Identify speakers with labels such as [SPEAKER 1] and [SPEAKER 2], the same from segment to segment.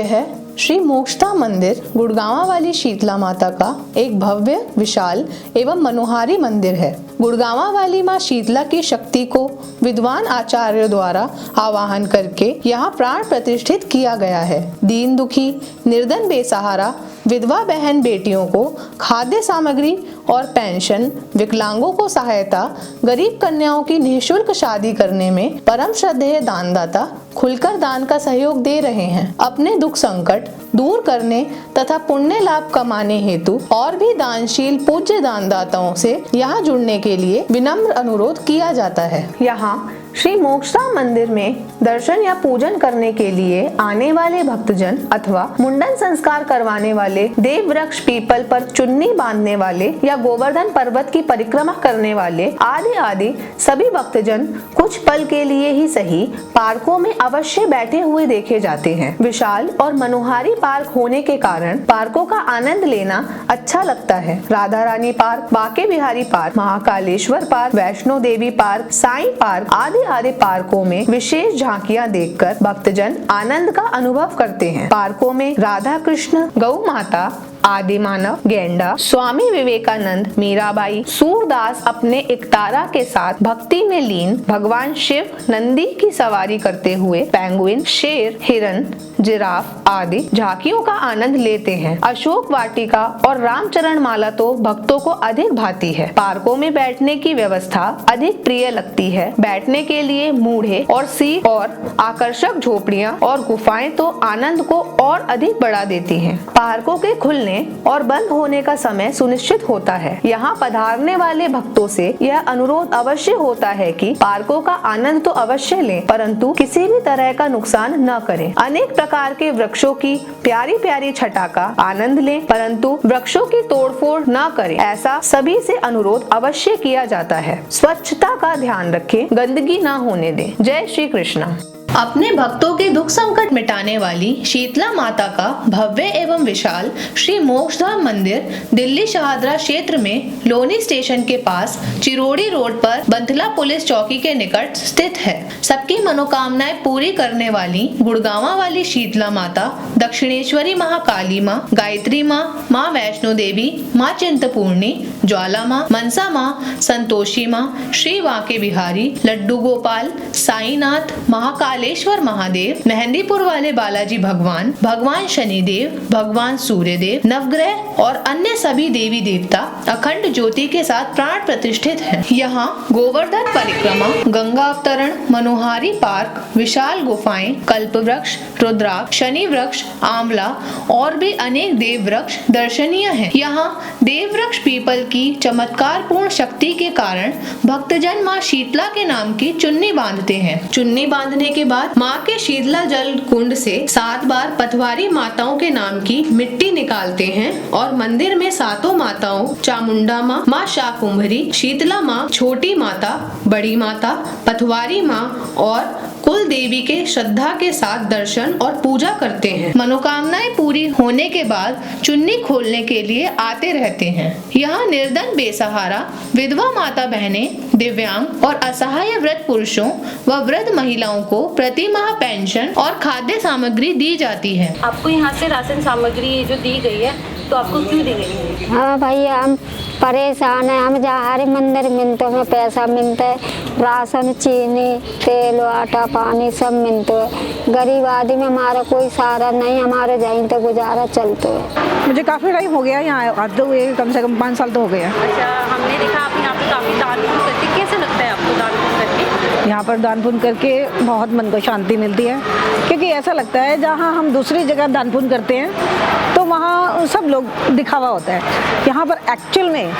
[SPEAKER 1] यह श्री मोक्षदा मंदिर गुड़गांव वाली शीतला माता का एक भव्य, विशाल एवं मनोहारी मंदिर है। गुड़गांव वाली माँ शीतला की शक्ति को विद्वान आचार्यों द्वारा आवाहन करके यहाँ प्राण प्रतिष्ठित किया गया है। दीन दुखी, निर्धन, बेसहारा विधवा बहन बेटियों को खाद्य सामग्री और पेंशन, विकलांगों को सहायता, गरीब कन्याओं की निःशुल्क शादी करने में परम श्रद्धेय दानदाता खुलकर दान का सहयोग दे रहे हैं। अपने दुख संकट दूर करने तथा पुण्य लाभ कमाने हेतु और भी दानशील पूज्य दानदाताओं से यहाँ जुड़ने के लिए विनम्र अनुरोध किया जाता है। यहाँ श्री मोक्षदा मंदिर में दर्शन या पूजन करने के लिए आने वाले भक्तजन अथवा मुंडन संस्कार करवाने वाले, देव वृक्ष पीपल पर चुन्नी बांधने वाले या गोवर्धन पर्वत की परिक्रमा करने वाले आदि सभी भक्तजन कुछ पल के लिए ही सही पार्कों में अवश्य बैठे हुए देखे जाते हैं। विशाल और मनोहारी पार्क होने के कारण पार्कों का आनंद लेना अच्छा लगता है। Radha Rani park, Banke Bihari park, Mahakaleshwar park, Vaishno Devi park, Sai park आदि पार्कों में विशेष झांकियां देखकर भक्तजन आनंद का अनुभव करते हैं। पार्कों में राधा कृष्ण, गौ माता, आदि मानव, गेंडा, स्वामी विवेकानंद, मीराबाई, सूरदास अपने एकतारा के साथ भक्ति में लीन, भगवान शिव नंदी की सवारी करते हुए पेंगुइन, शेर, हिरन, जिराफ आदि झांकियों का आनंद लेते हैं। अशोक वाटिका और रामचरण माला तो भक्तों को अधिक भाती है। पार्कों में बैठने की व्यवस्था अधिक प्रिय लगती है। बैठने के लिए मूढ़े और सीट और आकर्षक झोपड़ियां और गुफाएं तो आनंद को और अधिक बढ़ा देती हैं। पार्कों के खुलने और बंद होने का समय सुनिश्चित होता है। यहाँ पधारने वाले भक्तों से यह अनुरोध अवश्य होता है कि पार्कों का आनंद तो अवश्य लें, परंतु किसी भी तरह का नुकसान न करें। अनेक प्रकार के वृक्षों की प्यारी प्यारी छटा का आनंद लें, परंतु वृक्षों की तोड़फोड़ न करें, ऐसा सभी से अनुरोध अवश्य किया जाता है। स्वच्छता का ध्यान रखें, गंदगी न होने दें। जय श्री कृष्ण। अपने भक्तों के दुख संकट मिटाने वाली शीतला माता का भव्य एवं विशाल श्री मोक्षदा मंदिर दिल्ली शहादरा क्षेत्र में लोनी स्टेशन के पास चिरोड़ी रोड पर बंथला पुलिस चौकी के निकट स्थित है। सबकी मनोकामनाएं पूरी करने वाली गुड़गांव वाली शीतला माता, दक्षिणेश्वरी महाकाली माँ, गायत्री माँ, माँ वैष्णो देवी, माँ चिंतपूर्णी, ज्वाला माँ, मनसा माँ, संतोषी माँ, श्री बाके बिहारी, लड्डू गोपाल, साईनाथ, महाकालेश्वर महादेव, मेहंदीपुर वाले बालाजी भगवान, भगवान शनिदेव, भगवान सूर्यदेव, नवग्रह और अन्य सभी देवी देवता अखंड ज्योति के साथ प्राण प्रतिष्ठित हैं। यहाँ गोवर्धन परिक्रमा, गंगा अवतरण, मनोहारी पार्क, विशाल गुफाएं, कल्प वृक्ष, रुद्राक्ष, शनि वृक्ष, आंवला और भी अनेक देव वृक्ष दर्शनीय हैं। यहाँ देव वृक्ष पीपल की चमत्कार पूर्ण शक्ति के कारण भक्तजन माँ शीतला के नाम की चुन्नी बांधते हैं। चुन्नी बांधने के बाद माँ के शीतला जल कुंड से 7 बार पथवारी माताओं के नाम की मिट्टी निकालते हैं और मंदिर में सातों माताओं, चामुंडा माँ, माँ शाकुंभरी, शीतला माँ, छोटी माता, बड़ी माता, पथवारी माँ और कुल देवी के श्रद्धा के साथ दर्शन और पूजा करते हैं। मनोकामनाएं पूरी होने के बाद चुन्नी खोलने के लिए आते रहते हैं। यहाँ निर्धन, बेसहारा विधवा माता बहनें, दिव्यांग और असहाय वृद्ध पुरुषों व वृद्ध महिलाओं को प्रति माह पेंशन और खाद्य सामग्री दी जाती है।
[SPEAKER 2] आपको यहाँ से राशन सामग्री जो दी गई है तो आपको क्यों दी गई?
[SPEAKER 3] हाँ भैया, हम परेशान है। हम जहाँ हर मंदिर मिलते में पैसा मिलता है, राशन, चीनी, तेल, आटा, पानी सब मिलते है। गरीब आदमी में हमारा कोई सहारा नहीं, हमारे जहीं तो गुजारा चलते है।
[SPEAKER 4] मुझे काफ़ी टाइम हो गया यहाँ आते हुए, कम से कम 5 साल तो हो गया।
[SPEAKER 2] अच्छा, हमने देखा आप यहाँ पे काफ़ी दान पुण्य करते, कैसे लगता है आपको दान पुण्य करके?
[SPEAKER 4] यहाँ पर दान पुण्य करके बहुत मन को शांति मिलती है, क्योंकि ऐसा लगता है जहाँ हम दूसरी जगह दान पुण्य करते हैं तो वहाँ सब लोग दिखावा होता है। यहाँ पर एक्चुअल में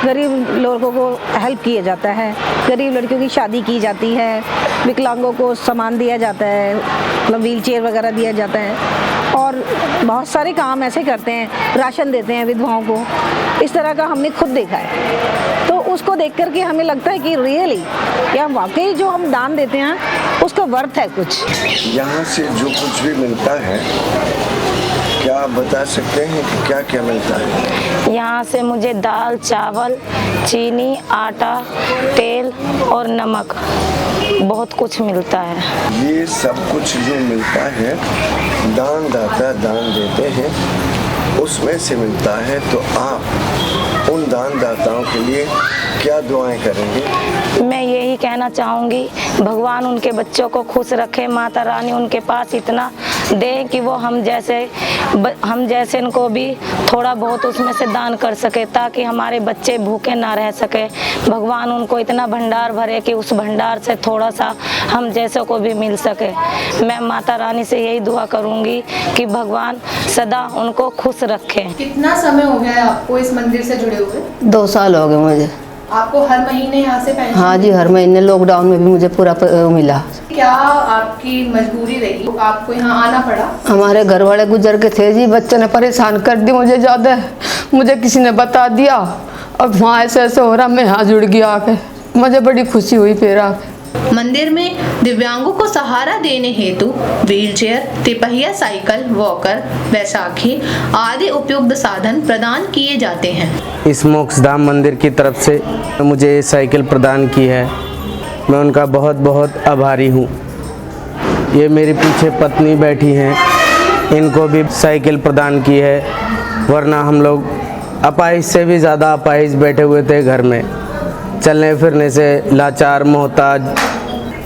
[SPEAKER 4] गरीब लोगों को हेल्प किया जाता है, गरीब लड़कियों की शादी की जाती है, विकलांगों को सामान दिया जाता है, मतलब व्हील चेयर वगैरह दिया जाता है और बहुत सारे काम ऐसे करते हैं, राशन देते हैं विधवाओं को। इस तरह का हमने खुद देखा है, तो उसको देख करके हमें लगता है कि रियली या वाकई जो हम दान देते हैं उसका वर्थ है कुछ।
[SPEAKER 5] यहाँ से जो कुछ भी मिलता है क्या आप बता सकते हैं कि क्या क्या मिलता है?
[SPEAKER 6] यहाँ से मुझे दाल, चावल, चीनी, आटा, तेल और नमक बहुत कुछ मिलता है।
[SPEAKER 5] ये सब कुछ जो मिलता है दानदाता दान देते हैं उसमें से मिलता है, तो आप उन दानदाताओं के लिए क्या दुआएं करेंगे?
[SPEAKER 6] मैं यही कहना चाहूँगी, भगवान उनके बच्चों को खुश रखे, माता रानी उनके पास इतना दे कि वो हम जैसे इनको भी थोड़ा बहुत उसमें से दान कर सके, ताकि हमारे बच्चे भूखे ना रह सके। भगवान उनको इतना भंडार भरे कि उस भंडार से थोड़ा सा हम जैसों को भी मिल सके। मैं माता रानी से यही दुआ करूँगी कि भगवान सदा उनको खुश रखे।
[SPEAKER 1] कितना समय हो गया है आपको इस मंदिर से जुड़े हुए?
[SPEAKER 7] 2 साल हो गए मुझे।
[SPEAKER 1] आपको हर महीने यहाँ से पेंशन?
[SPEAKER 7] हाँ जी, हर महीने। लॉकडाउन में भी मुझे पूरा मिला।
[SPEAKER 1] क्या आपकी मजबूरी रही, आपको यहाँ आना पड़ा?
[SPEAKER 7] हमारे घर वाले गुजर के थे जी, बच्चों ने परेशान कर दी मुझे ज़्यादा। मुझे किसी ने बता दिया, अब वहाँ ऐसे ऐसे हो रहा, मैं यहाँ जुड़ गया आके। मुझे बड़ी खुशी हुई फिर आके।
[SPEAKER 1] मंदिर में दिव्यांगों को सहारा देने हेतु व्हीलचेयर, तिपहिया साइकिल, वॉकर, बैसाखी आदि उपयुक्त साधन प्रदान किए जाते हैं।
[SPEAKER 8] इस मोक्षधाम मंदिर की तरफ से मुझे ये साइकिल प्रदान की है, मैं उनका बहुत बहुत आभारी हूँ। ये मेरी पीछे पत्नी बैठी हैं, इनको भी साइकिल प्रदान की है, वरना हम लोग अपाहिज से भी ज़्यादा अपाहिज बैठे हुए थे घर में, चलने फिरने से लाचार मोहताज।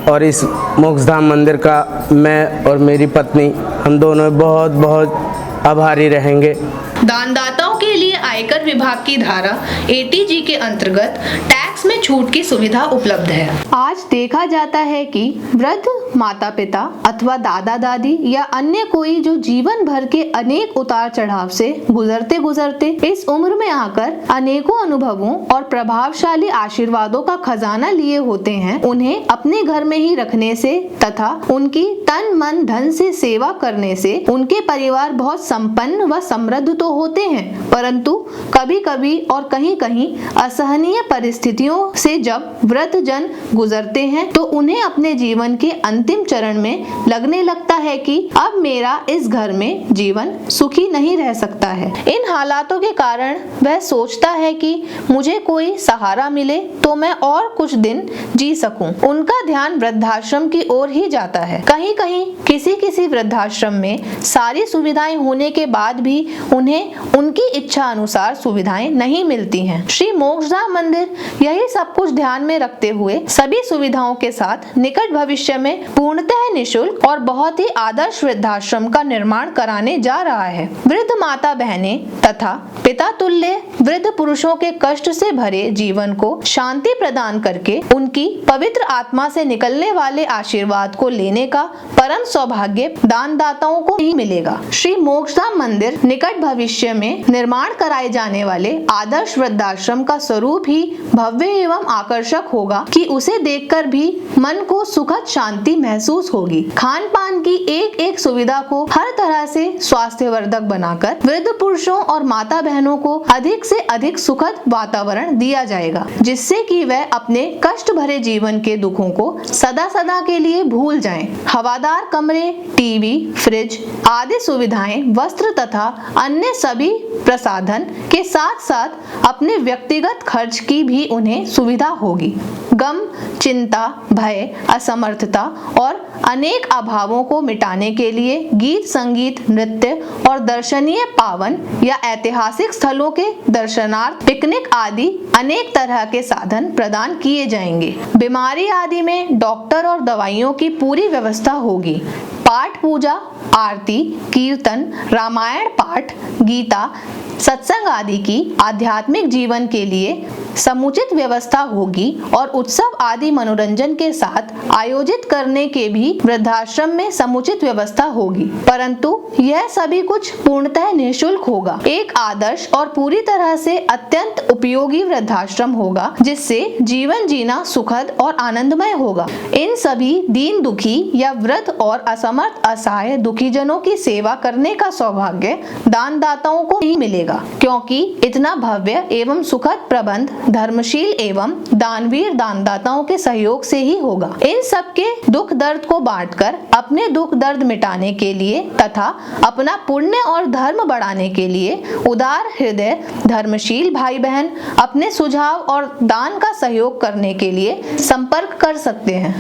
[SPEAKER 8] और इस मोक्षधाम मंदिर का मैं और मेरी पत्नी हम दोनों बहुत बहुत आभारी रहेंगे।
[SPEAKER 1] दानदाताओं के लिए आयकर विभाग की धारा 80G के अंतर्गत टैक्स में छूट की सुविधा उपलब्ध है। आज देखा जाता है कि वृद्ध माता पिता अथवा दादा दादी या अन्य कोई जो जीवन भर के अनेक उतार चढ़ाव से गुजरते गुजरते इस उम्र में आकर अनेकों अनुभवों और प्रभावशाली आशीर्वादों का खजाना लिए होते हैं, उन्हें अपने घर में ही रखने से तथा उनकी तन मन धन से सेवा करने से उनके परिवार बहुत संपन्न व समृद्ध तो होते हैं, परंतु कभी कभी और कहीं कहीं असहनीय परिस्थितियों से जब वृद्ध जन गुजरते हैं तो उन्हें अपने जीवन के अंतिम चरण में लगने लगता है कि अब मेरा इस घर में जीवन सुखी नहीं रह सकता है। इन हालातों के कारण वह सोचता है कि मुझे कोई सहारा मिले तो मैं और कुछ दिन जी सकूं। उनका ध्यान वृद्धाश्रम की ओर ही जाता है। कहीं कहीं किसी वृद्धाश्रम में सारी सुविधाएं होने के बाद भी उन्हें उनकी इच्छा अनुसार सुविधाएं नहीं मिलती हैं। श्री मोक्षधाम मंदिर यही सब कुछ ध्यान में रखते हुए सभी सुविधाओं के साथ निकट भविष्य में पूर्णतः निःशुल्क और बहुत ही आदर्श वृद्धाश्रम का निर्माण कराने जा रहा है। वृद्ध माता बहनें तथा पिता तुल्य वृद्ध पुरुषों के कष्ट से भरे जीवन को शांति प्रदान करके उनकी पवित्र आत्मा से निकलने वाले आशीर्वाद को लेने का परम सौभाग्य दानदाताओं को ही मिलेगा। श्री मोक्षधाम मंदिर निकट भविष्य में निर्माण कराए जाने वाले आदर्श वृद्धाश्रम का स्वरूप ही भव्य एवं आकर्षक होगा कि उसे देखकर भी मन को सुखद शांति महसूस होगी। खान पान की एक एक सुविधा को हर तरह से स्वास्थ्यवर्धक बनाकर वृद्ध पुरुषों और माता बहनों को अधिक से अधिक सुखद वातावरण दिया जाएगा, जिससे कि वह अपने कष्ट भरे जीवन के दुखों को सदा सदा के लिए भूल जाएं। हवादार कमरे, टीवी, फ्रिज आदि सुविधाएं, वस्त्र तथा अन्य सभी प्रसाधन के साथ साथ अपने व्यक्तिगत खर्च की भी उन्हें सुविधा होगी। गम, चिंता, भय, असमर्थता और अनेक अभावों को मिटाने के लिए गीत, संगीत, नृत्य और दर्शनीय पावन या ऐतिहासिक स्थलों के दर्शनार्थ पिकनिक आदि अनेक तरह के साधन प्रदान किए जाएंगे। बीमारी आदि में डॉक्टर और दवाइयों की पूरी व्यवस्था होगी। पाठ पूजा, आरती, कीर्तन, रामायण पाठ, गीता, सत्संग आदि की आध्यात्मिक जीवन के लिए समुचित व्यवस्था होगी और उत्सव आदि मनोरंजन के साथ आयोजित करने के भी वृद्धाश्रम में समुचित व्यवस्था होगी, परंतु यह सभी कुछ पूर्णतः निःशुल्क होगा। एक आदर्श और पूरी तरह से अत्यंत उपयोगी वृद्धाश्रम होगा, जिससे जीवन जीना सुखद और आनंदमय होगा। इन सभी दीन दुखी या वृद्ध और असमर्थ असहाय दुखी जनों की सेवा करने का सौभाग्य दानदाताओं को ही मिलेगा, क्योंकि इतना भव्य एवं सुखद प्रबंध धर्मशील एवं दानवीर दानदाताओं के सहयोग से ही होगा। इन सबके दुख दर्द को बांटकर अपने दुख दर्द मिटाने के लिए तथा अपना पुण्य और धर्म बढ़ाने के लिए उदार हृदय धर्मशील भाई बहन अपने सुझाव और दान का सहयोग करने के लिए संपर्क कर सकते हैं।